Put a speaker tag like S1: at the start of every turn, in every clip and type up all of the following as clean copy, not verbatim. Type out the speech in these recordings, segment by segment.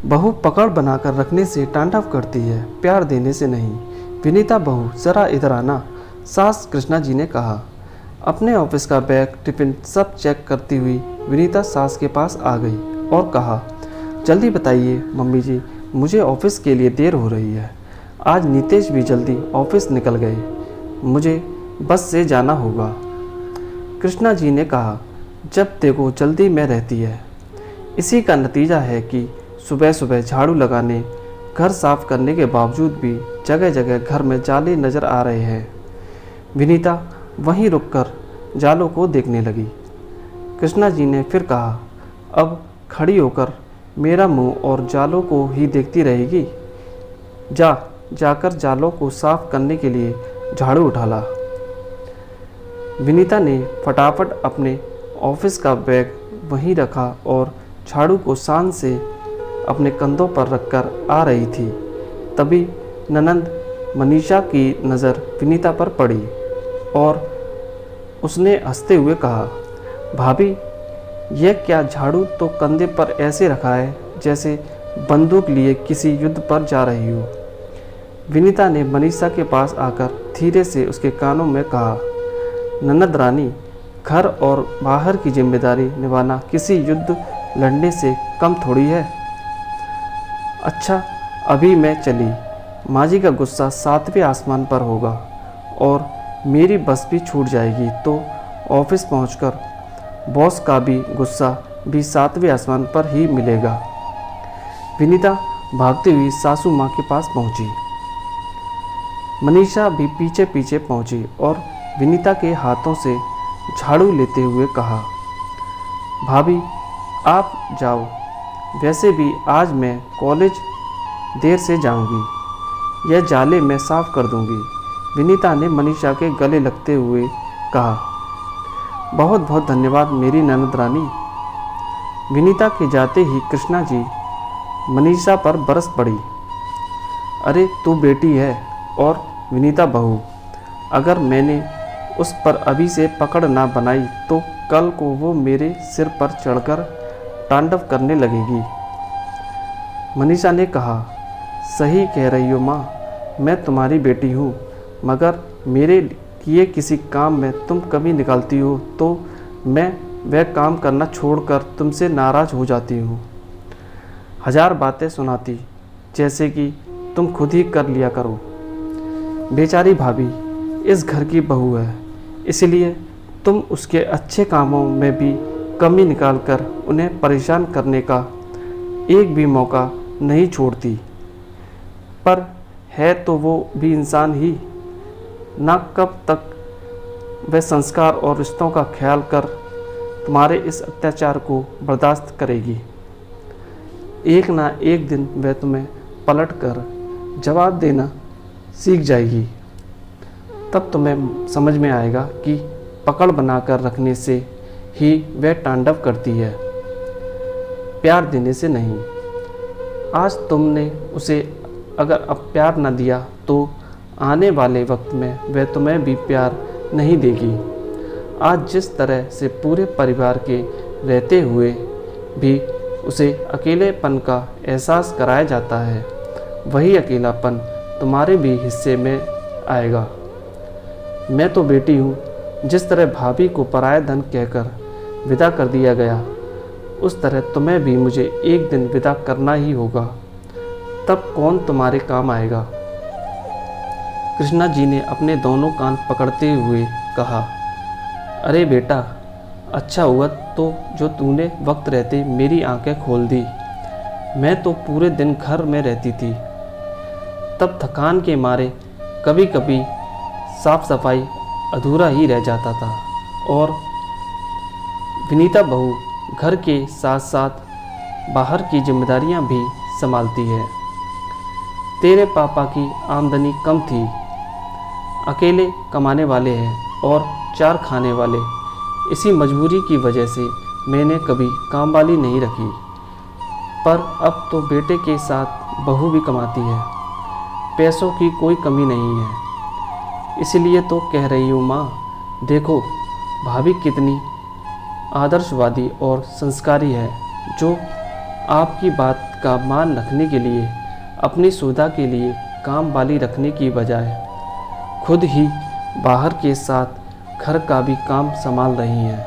S1: बहू पकड़ बनाकर रखने से तांडव करती है, प्यार देने से नहीं। विनीता बहू ज़रा इधर आना, सास कृष्णा जी ने कहा। अपने ऑफिस का बैग टिफिन सब चेक करती हुई विनीता सास के पास आ गई और कहा, जल्दी बताइए मम्मी जी, मुझे ऑफिस के लिए देर हो रही है। आज नितेश भी जल्दी ऑफिस निकल गए, मुझे बस से जाना होगा। कृष्णा जी ने कहा, जब देखो जल्दी में रहती है। इसी का नतीजा है कि सुबह सुबह झाड़ू लगाने, घर साफ करने के बावजूद भी जगह जगह घर में जाले नज़र आ रहे हैं। विनीता वहीं रुककर जालों को देखने लगी। कृष्णा जी ने फिर कहा, अब खड़ी होकर मेरा मुंह और जालों को ही देखती रहेगी? जाकर जालों को साफ करने के लिए झाड़ू उठा ला। विनीता ने फटाफट अपने ऑफिस का बैग वहीं रखा और झाड़ू को शान से अपने कंधों पर रखकर आ रही थी। तभी ननंद मनीषा की नज़र विनीता पर पड़ी और उसने हंसते हुए कहा, भाभी यह क्या झाड़ू तो कंधे पर ऐसे रखा है जैसे बंदूक लिए किसी युद्ध पर जा रही हो। विनीता ने मनीषा के पास आकर धीरे से उसके कानों में कहा, ननद रानी, घर और बाहर की जिम्मेदारी निभाना किसी युद्ध लड़ने से कम थोड़ी है। अच्छा, अभी मैं चली, माँ जी का गुस्सा 7वें आसमान पर होगा और मेरी बस भी छूट जाएगी तो ऑफिस पहुंचकर बॉस का भी गुस्सा भी 7वें आसमान पर ही मिलेगा। विनीता भागती हुई सासू माँ के पास पहुंची। मनीषा भी पीछे पीछे पहुंची और विनीता के हाथों से झाड़ू लेते हुए कहा, भाभी आप जाओ, वैसे भी आज मैं कॉलेज देर से जाऊंगी, यह जाले मैं साफ कर दूंगी। विनीता ने मनीषा के गले लगते हुए कहा, बहुत बहुत धन्यवाद मेरी ननद रानी। विनीता के जाते ही कृष्णा जी मनीषा पर बरस पड़ी। अरे तू बेटी है और विनीता बहू, अगर मैंने उस पर अभी से पकड़ ना बनाई तो कल को वो मेरे सिर पर चढ़कर तांडव करने लगेगी। मनीषा ने कहा, सही कह रही हो माँ, मैं तुम्हारी बेटी हूँ, मगर मेरे किए किसी काम में तुम कमी निकालती हो तो मैं वह काम करना छोड़कर तुमसे नाराज़ हो जाती हूँ। 1000 बातें सुनाती, जैसे कि तुम खुद ही कर लिया करो। बेचारी भाभी इस घर की बहू है, इसलिए तुम उसके अच्छे कामों में भी कमी निकालकर उन्हें परेशान करने का एक भी मौका नहीं छोड़ती। पर है तो वो भी इंसान ही, ना कब तक वह संस्कार और रिश्तों का ख्याल कर तुम्हारे इस अत्याचार को बर्दाश्त करेगी। एक ना एक दिन वह तुम्हें पलट कर जवाब देना सीख जाएगी। तब तुम्हें समझ में आएगा कि पकड़ बनाकर रखने से ही वह तांडव करती है, प्यार देने से नहीं। आज तुमने उसे अगर अब प्यार न दिया तो आने वाले वक्त में वह तुम्हें भी प्यार नहीं देगी। आज जिस तरह से पूरे परिवार के रहते हुए भी उसे अकेलेपन का एहसास कराया जाता है, वही अकेलापन तुम्हारे भी हिस्से में आएगा। मैं तो बेटी हूँ, जिस तरह भाभी को पराया धन कहकर विदा कर दिया गया, उस तरह तुम्हें भी मुझे एक दिन विदा करना ही होगा। तब कौन तुम्हारे काम आएगा? कृष्णा जी ने अपने दोनों कान पकड़ते हुए कहा, अरे बेटा, अच्छा हुआ तो जो तूने वक्त रहते मेरी आंखें खोल दी। मैं तो पूरे दिन घर में रहती थी, तब थकान के मारे कभी कभी साफ सफाई अधूरा ही रह जाता था। और विनीता बहू घर के साथ साथ बाहर की जिम्मेदारियां भी संभालती है। तेरे पापा की आमदनी कम थी, अकेले कमाने वाले हैं और 4 खाने वाले। इसी मजबूरी की वजह से मैंने कभी काम वाली नहीं रखी, पर अब तो बेटे के साथ बहू भी कमाती है। पैसों की कोई कमी नहीं है, इसलिए तो कह रही हूँ माँ, देखो भाभी कितनी आदर्शवादी और संस्कारी है, जो आपकी बात का मान रखने के लिए अपनी सुविधा के लिए काम वाली रखने की बजाय खुद ही बाहर के साथ घर का भी काम संभाल रही हैं,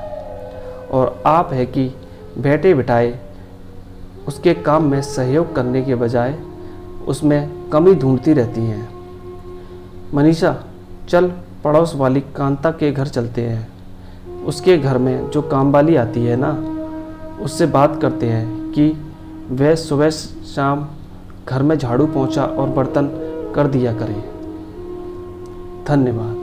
S1: और आप है कि बैठे बिठाए उसके काम में सहयोग करने के बजाय उसमें कमी ढूंढती रहती हैं। मनीषा, चल पड़ोस वाली कांता के घर चलते हैं। उसके घर में जो काम वाली आती है ना, उससे बात करते हैं कि वह सुबह शाम घर में झाड़ू पोंछा और बर्तन कर दिया करे। धन्यवाद।